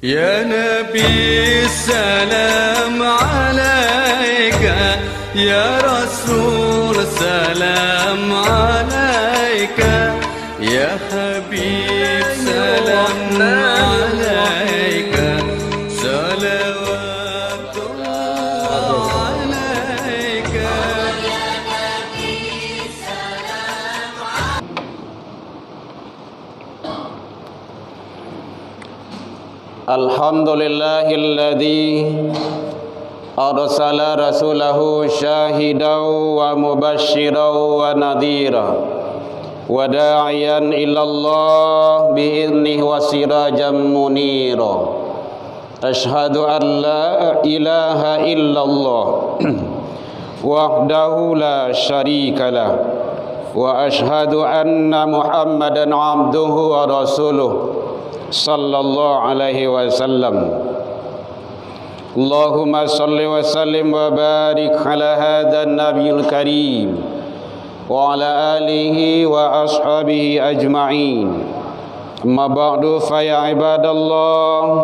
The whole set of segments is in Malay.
يا نبي السلام عليك، يا رسول سلام عليك، يا حبيب سلام عليك، صلوات الله عليك. Alhamdulillahilladzi arsala rasulahu syahidan wa mubasysyiran wa nadhira wa da'iyan ilallah bi'idnihi wa sirajan munira. Asyhadu an la ilaha illallah wahdahu la syarikalah wa asyhadu anna Muhammadan abduhu wa rasuluh sallallahu alaihi wasallam. Allahumma salli wa sallim wa barik ala hadzal nabiyil karim wa ala alihi wa ashabihi ajma'in. Amma ba'du fa ya ibadallah,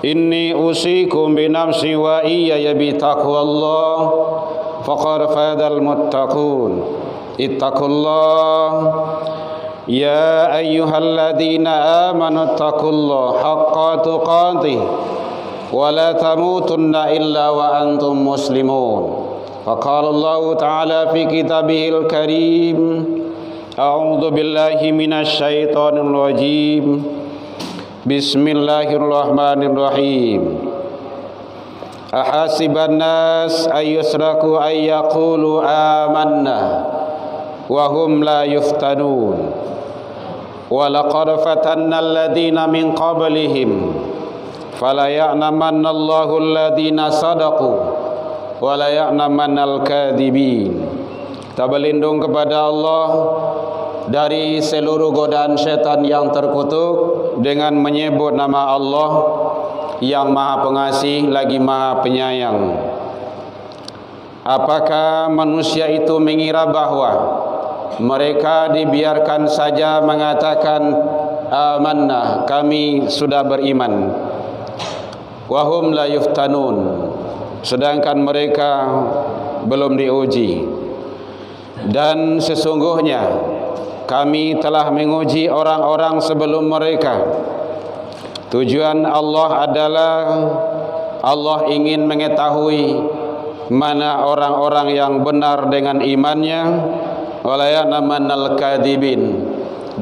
inni usikum bi nafsi wa iyaya bi taqwallah faqad fadal muttaqun. Ittaqullah ya ayyuhalladzina amanu taqullaha haqqa tuqatih wa la tamutunna illa wa antum muslimun. Faqala Allah ta'ala fi kitabihil karim, a'udzu billahi minasy syaithanir rajim. Bismillahirrahmanirrahim. Ahasiban nas ayyusraku ayyaqulu amanna wa hum la yuftanun. وَلَقَدْ فَتَنَّا الَّذِينَ مِنْ قَبْلِهِمْ فَلَيَعْلَمَنَّ اللَّهُ الَّذِينَ صَدَقُوا وَلَيَعْلَمَنَّ الْكَاذِبِينَ. Kita berlindung kepada Allah dari seluruh godaan syaitan yang terkutuk dengan menyebut nama Allah yang Maha Pengasih lagi Maha Penyayang. Apakah manusia itu mengira bahwa mereka dibiarkan saja mengatakan amanna, kami sudah beriman, wahum la yuftanun, sedangkan mereka belum diuji. Dan sesungguhnya kami telah menguji orang-orang sebelum mereka. Tujuan Allah adalah Allah ingin mengetahui mana orang-orang yang benar dengan imannya, walaya'lamannal kadzibin,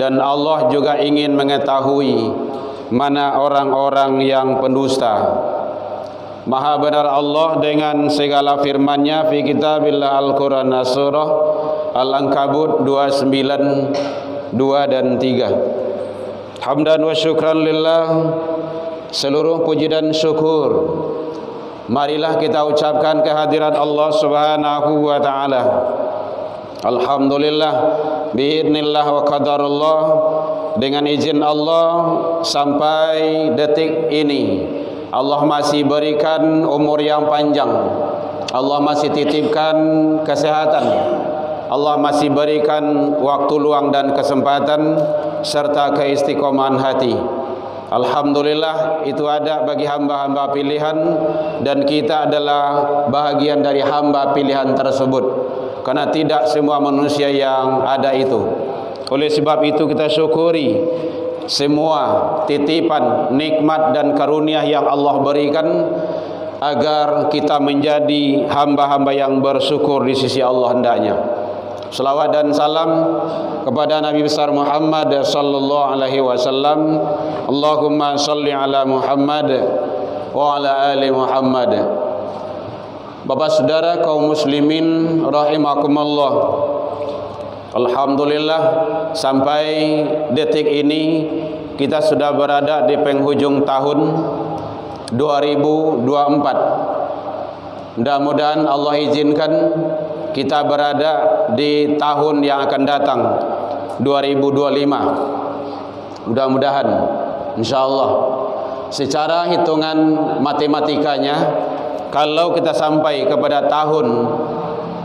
dan Allah juga ingin mengetahui mana orang-orang yang pendusta. Maha benar Allah dengan segala firman-Nya fi kitabillah Al-Qur'an surah Al-Ankabut 29 2 dan 3. Hamdan wa syukran lillah, seluruh puji dan syukur marilah kita ucapkan kehadirat Allah Subhanahu wa taala. Alhamdulillah biidznillah wa qadarullah, dengan izin Allah sampai detik ini Allah masih berikan umur yang panjang, Allah masih titipkan kesehatan, Allah masih berikan waktu luang dan kesempatan serta keistiqomahan hati. Alhamdulillah itu ada bagi hamba-hamba pilihan, dan kita adalah bahagian dari hamba pilihan tersebut. Karena tidak semua manusia yang ada itu. Oleh sebab itu kita syukuri semua titipan, nikmat dan karunia yang Allah berikan, agar kita menjadi hamba-hamba yang bersyukur di sisi Allah hendaknya. Salawat dan salam kepada Nabi besar Muhammad sallallahu alaihi wasallam. Allahumma salli ala Muhammad wa ala ali Muhammad. Bapak saudara kaum muslimin rahimakumullah, alhamdulillah sampai detik ini kita sudah berada di penghujung tahun 2024. Mudah-mudahan Allah izinkan kita berada di tahun yang akan datang 2025. Mudah-mudahan insyaallah secara hitungan matematikanya, kalau kita sampai kepada tahun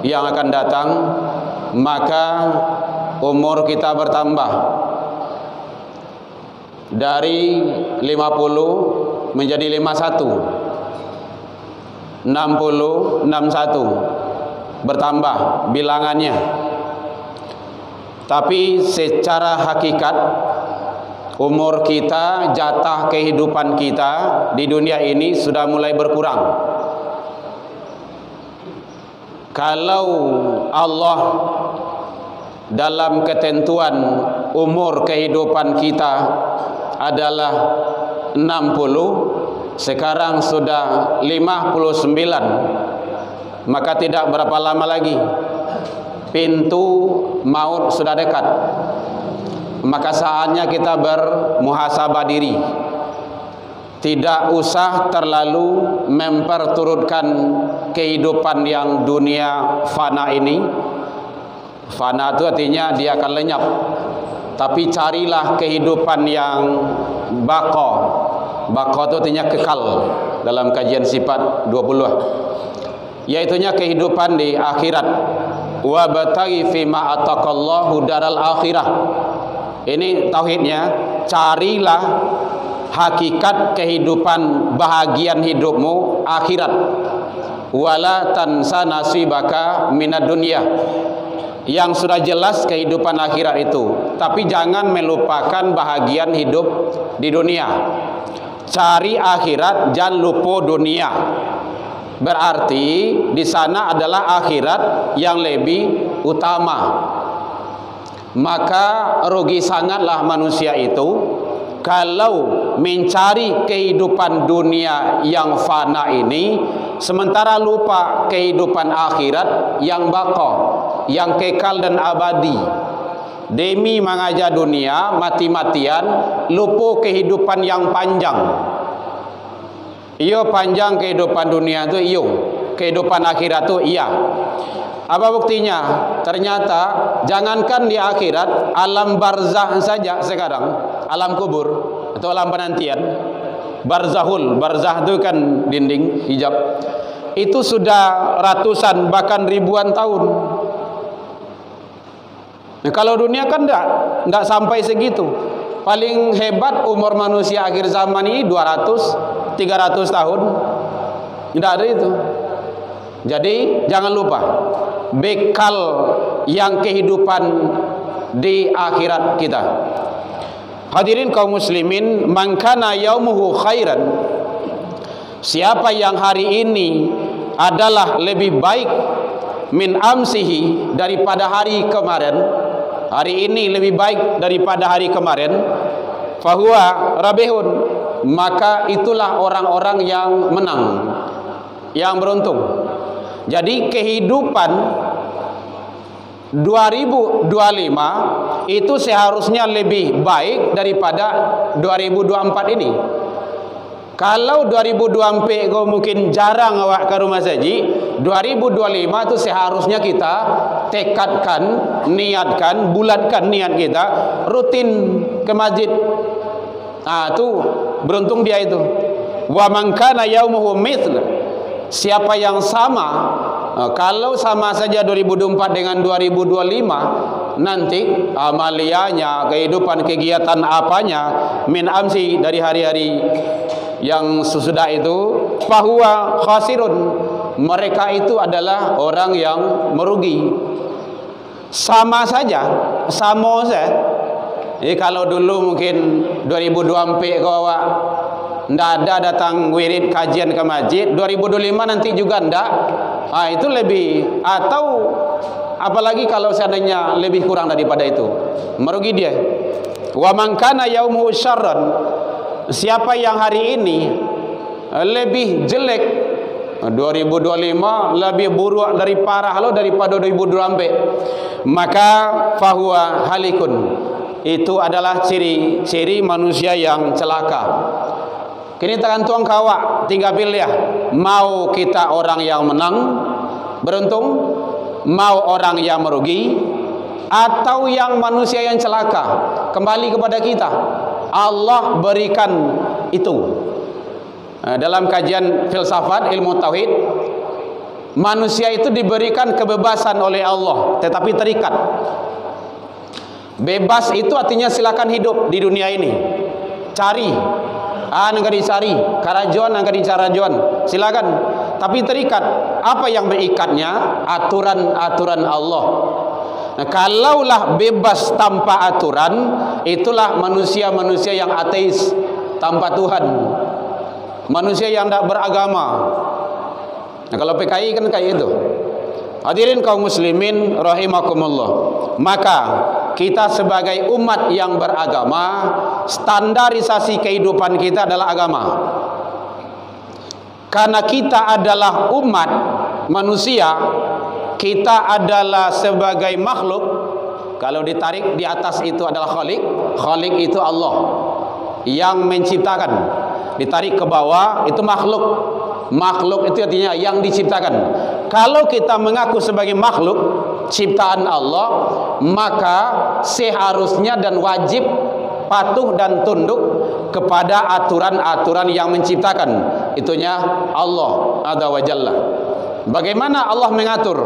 yang akan datang, maka umur kita bertambah dari 50 menjadi 51. 60, 61 bertambah bilangannya. Tapi secara hakikat umur kita, jatah kehidupan kita di dunia ini sudah mulai berkurang. Kalau Allah dalam ketentuan umur kehidupan kita adalah 60, sekarang sudah 59, maka tidak berapa lama lagi pintu maut sudah dekat. Maka saatnya kita bermuhasabah diri. Tidak usah terlalu memperturutkan kehidupan yang dunia fana ini. Fana itu artinya dia akan lenyap. Tapi carilah kehidupan yang baqa. Baqa itu artinya kekal dalam kajian sifat 20, yaitunya kehidupan di akhirat. Wa bataghi fima ataqallahu daral akhirah. Ini tauhidnya. Carilah hakikat kehidupan bahagian hidupmu akhirat. Wala tansa nasibaka minad dunya. Yang sudah jelas kehidupan akhirat itu, tapi jangan melupakan bahagian hidup di dunia. Cari akhirat, jangan lupa dunia. Berarti di sana adalah akhirat yang lebih utama. Maka rugi sangatlah manusia itu kalau mencari kehidupan dunia yang fana ini, sementara lupa kehidupan akhirat yang baqa, yang kekal dan abadi. Demi mengajar dunia mati-matian, lupa kehidupan yang panjang. Iyo panjang kehidupan dunia itu, iyo kehidupan akhirat itu iya. Apa buktinya? Ternyata jangankan di akhirat, alam barzah saja sekarang, alam kubur atau alam penantian, barzahul, barzah itu kan dinding hijab, itu sudah ratusan bahkan ribuan tahun. Nah, kalau dunia kan enggak sampai segitu. Paling hebat umur manusia akhir zaman ini 200, 300 tahun. Tidak ada itu. Jadi jangan lupa bekal yang kehidupan di akhirat kita. Hadirin kaum muslimin, man kana yaumuhu khairan, siapa yang hari ini adalah lebih baik min amsihi, daripada hari kemarin, hari ini lebih baik daripada hari kemarin, fahuwa rabihun, maka itulah orang-orang yang menang, yang beruntung. Jadi kehidupan 2025 itu seharusnya lebih baik daripada 2024 ini. Kalau 2024 kau mungkin jarang awak ke rumah saji, 2025 itu seharusnya kita tekadkan, niatkan, bulatkan niat kita rutin ke masjid. Ah, itu beruntung dia itu. Wa man kana yaumuhu mithla, siapa yang sama, kalau sama saja 2024 dengan 2025, nanti amalianya, kehidupan kegiatan apanya, min amsi, dari hari-hari yang sesudah itu, fahuwa khasirun, mereka itu adalah orang yang merugi. Sama saja, sama saja. Jadi kalau dulu mungkin 2024 kau awak ndak ada datang wirid kajian ke masjid, 2025 nanti juga ndak. Ah, itu lebih, atau apalagi kalau seandainya lebih kurang daripada itu, merugi dia. Wa man kana yaumuhu syarran, siapa yang hari ini lebih jelek, 2025 lebih buruk dari parah lo daripada 2024, maka fahuwa halikun, itu adalah ciri-ciri manusia yang celaka. Kini tergantung kawak, tinggal pilih ya. Mau kita orang yang menang, beruntung, mau orang yang merugi, atau yang manusia yang celaka. Kembali kepada kita. Allah berikan itu. Dalam kajian filsafat ilmu tauhid, manusia itu diberikan kebebasan oleh Allah, tetapi terikat. Bebas itu artinya silakan hidup di dunia ini, cari, Nangka dicari, karajuan nangka dicarajuan. Silakan. Tapi terikat. Apa yang mengikatnya? Aturan-aturan Allah. Nah, kalaulah bebas tanpa aturan, itulah manusia-manusia yang ateis, tanpa Tuhan. Manusia yang tidak beragama. Nah, kalau PKI kan kayak itu. Hadirin kaum muslimin rahimakumullah. Maka kita sebagai umat yang beragama, standarisasi kehidupan kita adalah agama. Karena kita adalah umat manusia, kita adalah sebagai makhluk. Kalau ditarik di atas itu adalah Khalik. Khalik itu Allah yang menciptakan. Ditarik ke bawah itu makhluk. Makhluk itu artinya yang diciptakan. Kalau kita mengaku sebagai makhluk ciptaan Allah, maka seharusnya dan wajib patuh dan tunduk kepada aturan-aturan yang menciptakan. Itunya Allah Azza wa Jalla. Bagaimana Allah mengatur?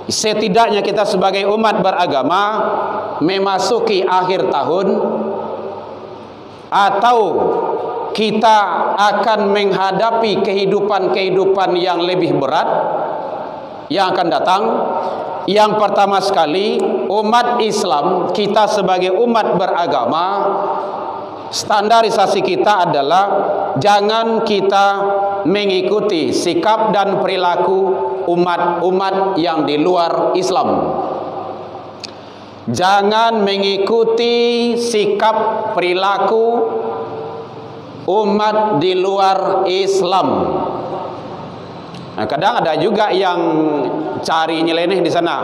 Setidaknya kita sebagai umat beragama memasuki akhir tahun, atau kita akan menghadapi kehidupan-kehidupan yang lebih berat yang akan datang. Yang pertama sekali, umat Islam, kita sebagai umat beragama, standarisasi kita adalah jangan kita mengikuti sikap dan perilaku umat-umat yang di luar Islam. Jangan mengikuti sikap perilaku umat di luar Islam. Nah, kadang ada juga yang cari nyeleneh di sana.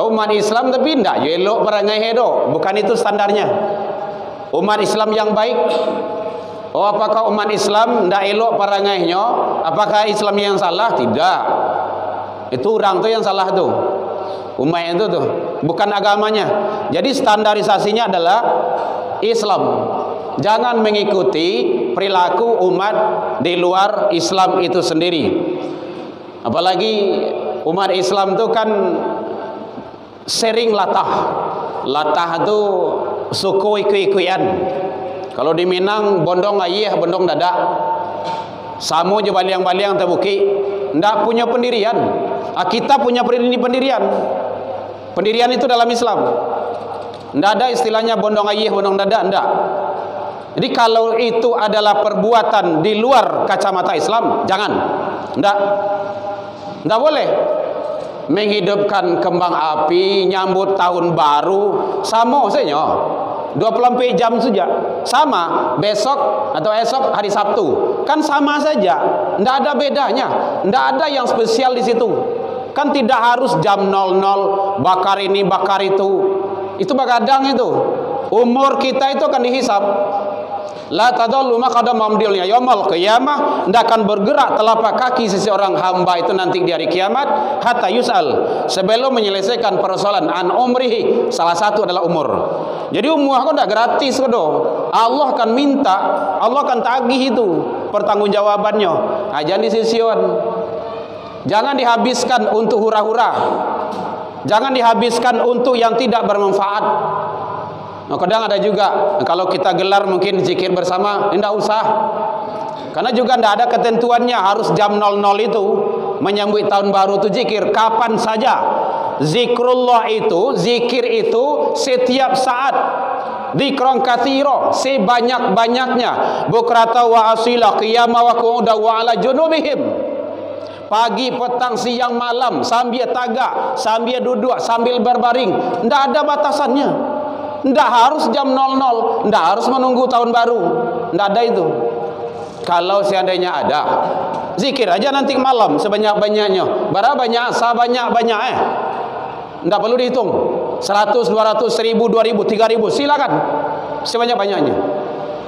Umat Islam tapi ndak elok perangai hedo. Bukan itu standarnya. Umat Islam yang baik. Oh, apakah umat Islam ndak elok perangainya? Apakah Islam yang salah? Tidak. Itu orang tuh yang salah tuh. Umat itu tuh, bukan agamanya. Jadi standarisasinya adalah Islam. Jangan mengikuti perilaku umat di luar Islam itu sendiri. Apalagi umat Islam itu kan sering latah. Latah itu suku iku-ikuan. Kalau di Minang bondong ayah, bondong dadak. Samo je baliang-baliang terbuki. Ndak punya pendirian. Kita punya pendirian. Pendirian itu dalam Islam. Ndak ada istilahnya bondong ayah, bondong dadak, ndak. Jadi kalau itu adalah perbuatan di luar kacamata Islam, jangan. Ndak boleh. Menghidupkan kembang api, nyambut tahun baru, sama saja. 24 jam saja. Sama besok atau esok hari Sabtu. Kan sama saja. Ndak ada bedanya. Ndak ada yang spesial di situ. Kan tidak harus jam 00 bakar ini bakar itu. Itu begadang itu. Umur kita itu akan dihisap. La tadallu maqadam mamdilnya yaumul qiyamah, ndak akan bergerak telapak kaki seseorang hamba itu nanti di hari kiamat hatta yus'al, sebelum menyelesaikan persoalan an umrihi, salah satu adalah umur. Jadi umur kau ndak gratis kodo. Allah akan minta, Allah akan tagih itu pertanggungjawabannya. Jangan disisian. Jangan dihabiskan untuk hura-hura. Jangan dihabiskan untuk yang tidak bermanfaat. Nah, kadang ada juga kalau kita gelar mungkin zikir bersama, tidak usah. Karena juga tidak ada ketentuannya harus jam 00 itu menyambut tahun baru itu zikir kapan saja. Zikrullah itu, zikir itu setiap saat. Dzikran katsira, sebanyak-banyaknya. Bukrata wa asila, qiyama wa qu'uda wa ala junubihim. Pagi, petang, siang, malam, sambil tagak, sambil duduk, sambil berbaring, tidak ada batasannya. Tidak harus jam 00, tidak harus menunggu tahun baru, tidak ada itu. Kalau seandainya ada, zikir aja nanti malam sebanyak-banyaknya. Berapa banyak? Sebanyak-banyak tidak perlu dihitung. 100, 200, 1000, 2000, 3000, silakan sebanyak-banyaknya.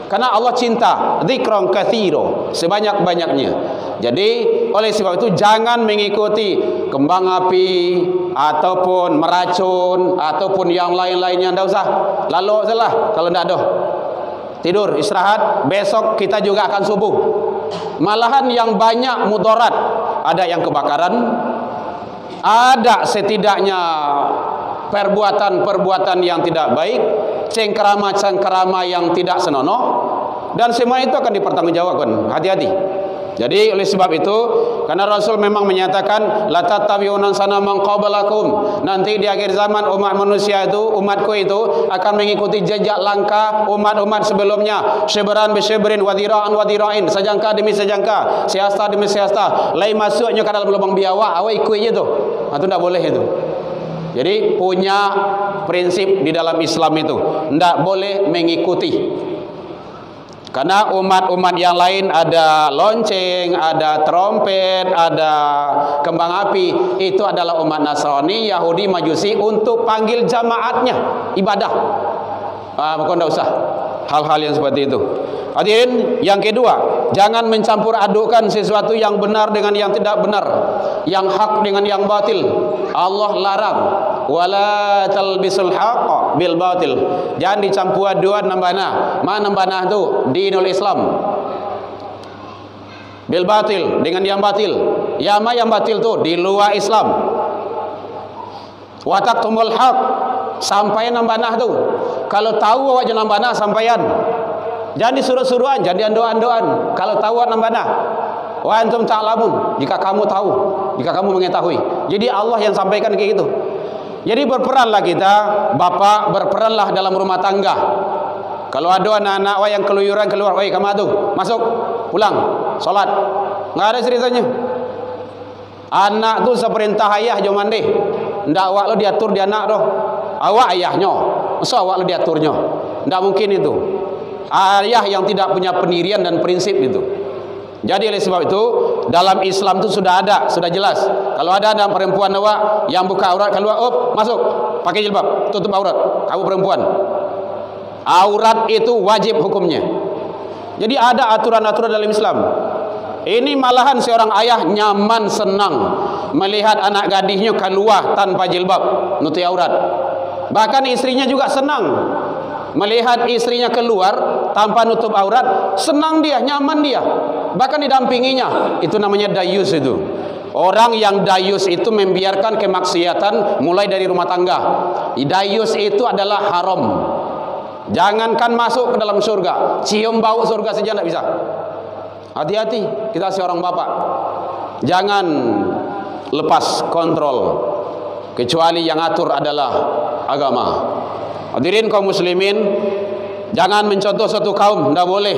Karena Allah cinta dzikran katsira, sebanyak-banyaknya. Jadi oleh sebab itu jangan mengikuti kembang api ataupun meracun ataupun yang lain-lainnya, enggak usah. Lalu salah kalau enggak ada. Tidur, istirahat, besok kita juga akan subuh. Malahan yang banyak mudarat, ada yang kebakaran, ada setidaknya perbuatan-perbuatan yang tidak baik, cengkerama-cengkerama yang tidak senonoh. dan semua itu akan dipertanggungjawabkan. Hati-hati. Jadi oleh sebab itu, karena Rasul memang menyatakan la tattabi'unan sana man qablakum, nanti di akhir zaman umat manusia itu, umatku itu akan mengikuti jejak langkah umat-umat sebelumnya, syibran bi syibrin wa dhira'an wa dhira'in, sejangka demi sejangka, siasta demi siasta, lain masuknya ke dalam lubang biawak, awak ikut je tu. Itu tak boleh itu. Jadi punya prinsip di dalam Islam itu, tidak boleh mengikuti. Karena umat-umat yang lain ada lonceng, ada trompet, ada kembang api. Itu adalah umat Nasrani, Yahudi, Majusi untuk panggil jamaatnya ibadah. Maka tidak usah hal-hal yang seperti itu. Hadirin, yang kedua, jangan mencampur adukkan sesuatu yang benar dengan yang tidak benar, yang hak dengan yang batil. Allah larang, wala talbisul haqq bil batil. Jangan dicampur adukan nambana. Mana nambana tu? Dinul Islam. Bil batil, dengan yang batil. Yang batil tu di luar Islam. Wa taqtumul haq, sampai nambana tu. Kalau tahu awak jangan nambana sampaian. Jangan disuruh-suruhan, jangan doan-doan. Kalau tahu nambana. Wa antum ta'lamun, jika kamu tahu, jika kamu mengetahui. Jadi Allah yang sampaikan kayak gitu. Jadi berperanlah kita, bapak berperanlah dalam rumah tangga. Kalau ada anak-anak yang keluyuran keluar, "Oi, kamu tu, masuk, pulang, solat." Enggak ada ceritanya. Anak tu seperintah ayah jom mandi. Ndak awak lo diatur dia anak doh. Awak ayahnya. Masa awak lo diaturnya? Ndak mungkin itu. Ayah yang tidak punya pendirian dan prinsip itu. Jadi oleh sebab itu dalam Islam itu sudah ada, sudah jelas. Kalau ada perempuan awak yang buka aurat keluar, masuk, pakai jilbab, tutup aurat. Kamu perempuan. Aurat itu wajib hukumnya. Jadi ada aturan-aturan dalam Islam. Ini malahan seorang ayah nyaman, senang melihat anak gadisnya keluar tanpa jilbab, nutup aurat. Bahkan istrinya juga senang melihat istrinya keluar tanpa nutup aurat, senang dia, nyaman dia, bahkan didampinginya. Itu namanya dayus itu. Orang yang dayus itu membiarkan kemaksiatan mulai dari rumah tangga. Dayus itu adalah haram. Jangankan masuk ke dalam surga, cium bau surga saja tidak bisa. Hati-hati kita seorang bapak. Jangan lepas kontrol, kecuali yang atur adalah agama. Hadirin kaum muslimin, jangan mencontoh satu kaum, tidak boleh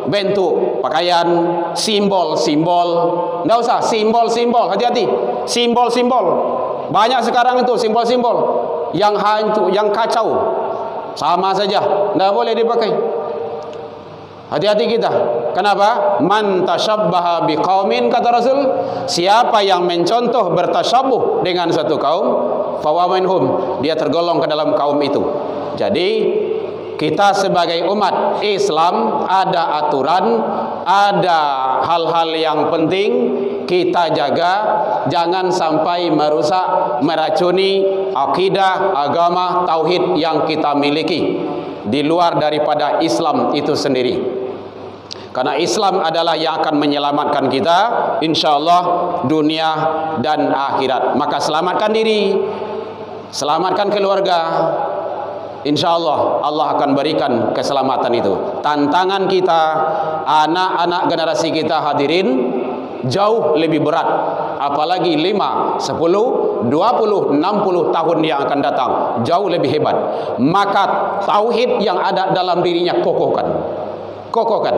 bentuk pakaian simbol-simbol. Tidak usah simbol-simbol, hati-hati. Simbol-simbol banyak sekarang itu, simbol-simbol yang hantu, yang kacau, sama saja, tidak boleh dipakai. Hati-hati kita. Kenapa? Man tashabbaha biqaumin, kata Rasul, siapa yang mencontoh bertasyabuh dengan satu kaum, fahuwa minhum, dia tergolong ke dalam kaum itu. Jadi kita sebagai umat Islam ada aturan, ada hal-hal yang penting kita jaga, jangan sampai merusak, meracuni akidah, agama, tauhid yang kita miliki di luar daripada Islam itu sendiri. Karena Islam adalah yang akan menyelamatkan kita, insyaallah dunia dan akhirat. Maka selamatkan diri, selamatkan keluarga. InsyaAllah Allah akan berikan keselamatan itu. Tantangan kita, anak-anak generasi kita hadirin, jauh lebih berat. Apalagi 5, 10, 20, 60 tahun yang akan datang, jauh lebih hebat. Maka tauhid yang ada dalam dirinya kokohkan. Kokohkan.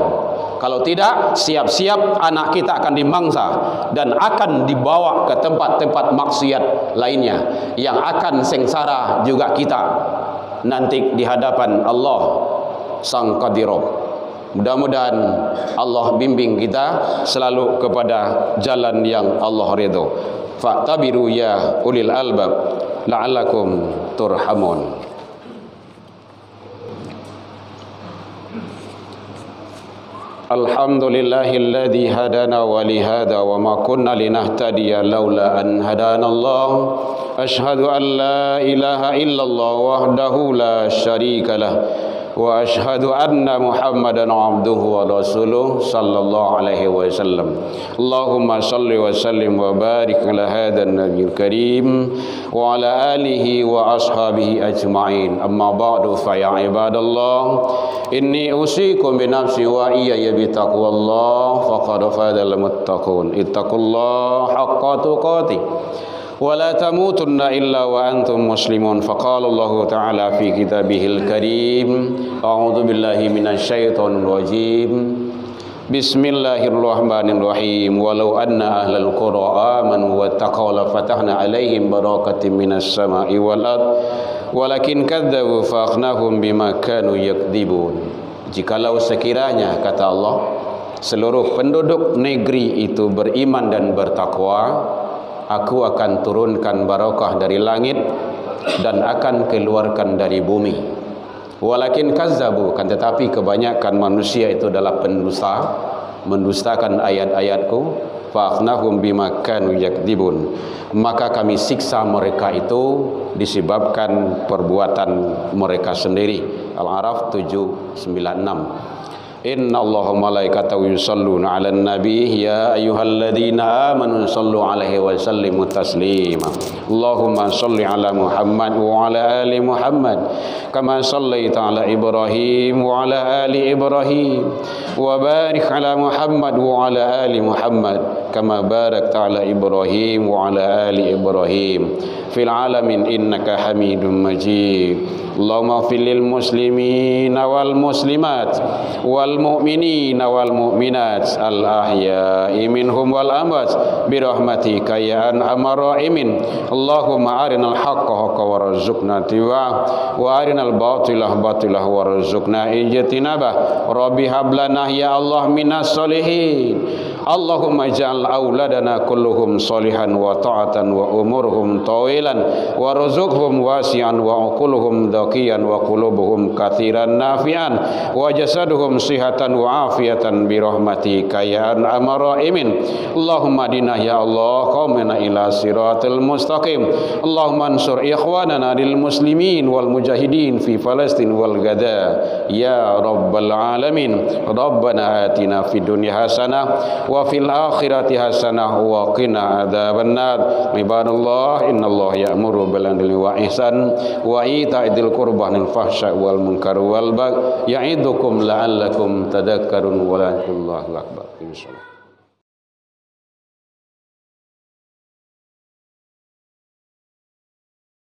Kalau tidak, siap-siap anak kita akan dimangsa dan akan dibawa ke tempat-tempat maksiat lainnya yang akan sengsara juga kita nanti di hadapan Allah Sang Qadirah. Mudah-mudahan Allah bimbing kita selalu kepada jalan yang Allah ridho. Fa'tabiru ya ulil albab la'allakum turhamun. Alhamdulillahilladzi hadana wa li hadha wa ma kunna linahtadiya laula an hadanallah. Ashhadu an la ilaha illallah wahdahu la syarika lah وأشهد أن محمدا عبده ورسوله صلى الله عليه وسلم اللهم صل وسلم وبارك على هذا النبي الكريم وعلى آله وأصحابه أجمعين أما بعد فيا عباد الله إني أوصيكم بنفسي وإياي بتقوى الله فقد فاز المتقون اتقوا الله حق تقاته ولا تموتن إلا وأنتم مسلمون فقال الله تعالى في كتابه الكريم أعوذ بالله من الشيطان الرجيم بسم الله الرحمن الرحيم ولو أن أهل القرى آمنوا واتقوا لفتحنا عليهم بركات من السماء والأرض ولكن كذبوا فأخذناهم بما كانوا يكذبون. Jikalau sekiranya kata Allah seluruh penduduk negeri itu beriman dan bertakwa, aku akan turunkan barakah dari langit dan akan keluarkan dari bumi. Walakin kazzabu, kan tetapi kebanyakan manusia itu adalah pendusta, mendustakan ayat-ayatku. Fa'akhnahum bima kanu yakdibun, maka kami siksa mereka itu disebabkan perbuatan mereka sendiri. Al-A'raf 796. Inna Allaha malaikatahu yusalluna 'alan nabi ya ayyuhalladzina amanu sallu 'alaihi wa sallimu taslima. Allahumma shalli 'ala Muhammad wa 'ala ali Muhammad kama shallaita 'ala Ibrahim wa 'ala ali Ibrahim wa barik 'ala Muhammad wa 'ala ali Muhammad kama barakta 'ala Ibrahim wa 'ala ali Ibrahim fil 'alamin innaka Hamidum Majid. Allahumma ighfir lil muslimina wal muslimat wal mu'minina wal mu'minat al ahya'i minhum wal amwat bi rahmatika ya arhamar rahimin. Allahumma arinal haqqa haqqan warzuqna ittiba'ah wa arinal batila batilah warzuqna ijtinabah. Rabbi hab lana ya Allah minas solihin. Allahumma ij'al auladana kulluhum solihan wa ta'atan wa umurhum tawilan warzuqhum wasi'an wa uquluhum dhakiyan wa qulubuhum katsiran nafi'an wa jasaduhum sihatan wa afiatan bi rahmatika ya arhamar rahimin. Allahumma adina ya Allah qaumana ila siratal mustaqim. Allahumma ansur ikhwanana lil muslimin wal mujahidin fi Palestin wal Gaza ya rabbal alamin. Rabbana atina fid dunya hasanah wa fil akhirati hasanah wa qina adzabannar. Ibadallah innallaha ya'muru bil adli wa ihsan wa ita'il qurba wal fahsya wal munkar wal baghi ya'idukum la'allakum tadhakkarun wa la ilaha illa huwal akbar.